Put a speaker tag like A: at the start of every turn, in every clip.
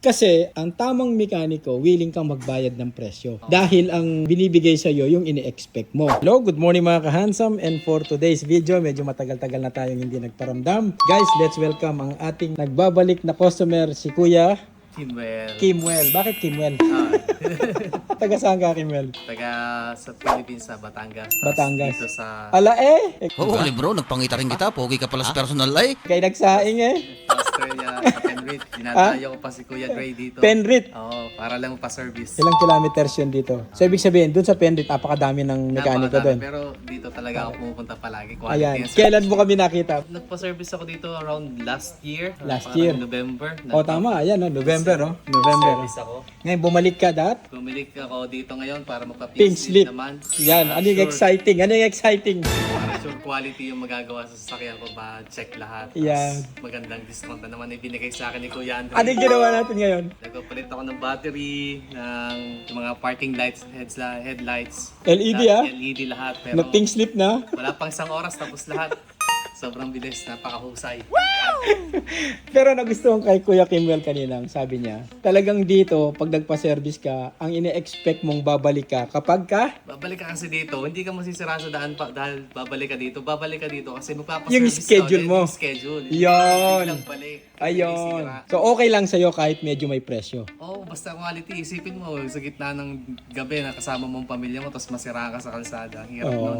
A: Kasi ang tamang mekaniko, willing kang magbayad ng presyo. Dahil ang binibigay sa iyo yung ini-expect mo. Hello, good morning mga ka-handsome. And for today's video, medyo matagal-tagal na tayong hindi nagparamdam. Guys, let's welcome ang ating nagbabalik na customer, si Kuya Kimwell. Bakit Kimwell? Taga saan ka, Kimwell?
B: Taga sa Philippines, sa Batangas.
A: Batangas.
B: Dito sa
A: Ala eh!
C: Oo, bro, nagpangita rin kita. Pogi ka pala sa personal ay.
A: Kay nagsaing eh.
B: Australia, sa Penrith. Dinadayo ko pa si Kuya Dre dito.
A: Penrith.
B: Oo, para lang pa-service.
A: Ilang kilometers yun dito? So, ibig sabihin, dun sa Penrith, napakadami ng mekaniko
B: Napakadami,
A: doon.
B: Pero dito talaga ako pumupunta palagi. Quality
A: Ayan.
B: and service.
A: Kailan mo kami nakita?
B: Nagpa-service ako dito around last year.
A: Last
B: Parang
A: year.
B: November.
A: O, tama. Ayan, no? November, oh. November.
B: Service ako.
A: Ngayon, bumalik ka dat?
B: Bumalik ako dito ngayon para
A: Pink
B: magpa-pink
A: slip.
B: slip naman.
A: Yan. Ano yung
B: Sure.
A: exciting? Ano yung exciting?
B: Para sure quality yung magagawa sa sasakyan ko ba, check lahat.
A: Yan.
B: Tapos magandang discount na naman ibinigay sa akin ni Kuya Andre.
A: Ano yung ginawa natin ngayon?
B: Nagpapalit ako ng battery, ng mga parking lights, headlights.
A: LED,
B: Lahat, LED lahat. Pero
A: Nag-pink slip na?
B: wala pang isang oras tapos lahat. Sobrang bilis, napakahusay.
A: Pero nagustuhan kay Kuya Kimwell kanina, sabi niya, talagang dito, pag nagpa-service ka, ang ine-expect mong babalik ka kapag ka,
B: Babalik ka kasi dito, hindi ka masisira sa daan pa dahil babalik ka dito. Babalik ka dito kasi magpapaservice
A: Yung schedule
B: ka.
A: mo.
B: Yung schedule.
A: Yun.
B: Biglang balik.
A: ayun.
B: Sisira.
A: So, okay lang sa'yo kahit medyo may presyo.
B: Oo, basta quality. Isipin mo, sa gitna ng gabi na kasama mong pamilya mo tapos masira ka sa kalsada. Ang hirap nun.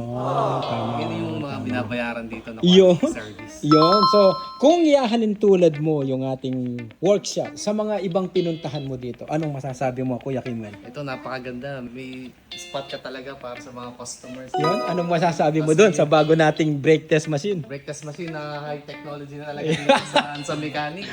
A: Tama.
B: Yun yung mga binabayaran dito na
A: Yun.
B: quality service.
A: Yun. So, kung iahalin tulad mo yung ating workshop sa mga ibang pinuntahan mo dito, anong masasabi mo, Kuya Kimwell?
B: Ito napakaganda. May spot ka talaga para sa mga customers.
A: Yun? Anong masasabi mo doon sa bago nating brake test machine?
B: Brake test machine na high technology na talaga dito sa mechanic.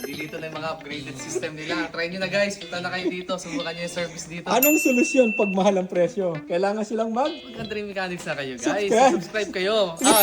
B: Nandito na yung mga upgraded system nila. Try nyo na guys. Punta na kayo dito. Subukan nyo yung service dito.
A: Anong solusyon pag mahal ang presyo? Kailangan silang
B: Mag-Dream Mechanics na kayo guys.
A: Subscribe.
B: Subscribe kayo.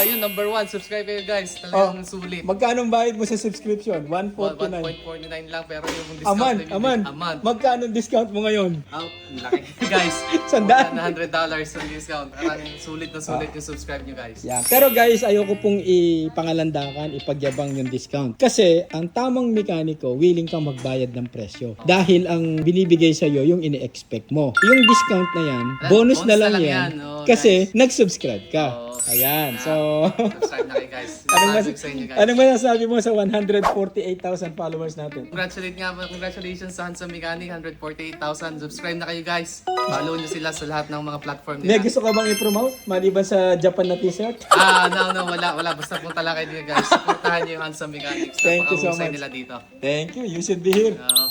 B: Yun number one. Subscribe kayo guys. Talagang sulit.
A: Magkano ang bayad mo sa subscription? 149.
B: 1.49 lang pero yung discount
A: Aman,
B: na
A: aman.
B: Aman.
A: Magkano ang discount mo ngayon?
B: Out. Laki. guys.
A: Sandaan.
B: $100 ang discount. Parang sulit na sulit yung subscribe nyo guys.
A: Yan. Pero guys, ayoko pong ipangalandakan, ipagyabang yung discount. Kasi ang tamang mekaniko, willing kang magbayad ng presyo. Dahil ang binibigay sa iyo yung ini-expect mo. Yung discount na yan, bonus na lang yan.
B: Oo,
A: Kasi nag-subscribe ka.
B: Oo.
A: Ayan. So,
B: Subscribe na kayo guys.
A: anong,
B: Sabi ko sa inyo guys.
A: anong masasabi mo sa 148,000 followers natin?
B: Congratulations sa Handsome Mechanic, 148,000. Subscribe na kayo guys. Follow nyo sila sa lahat ng mga platform
A: May
B: nila.
A: gusto ka bang i-promote? Maliban sa Japan na t-shirt?
B: No, wala. Basta punta lang kayo dito guys. Supportahan nyo yung Handsome Mechanics.
A: Thank you so
B: Napakahusay
A: much.
B: nila dito.
A: Thank you. You should be here.
B: Oo.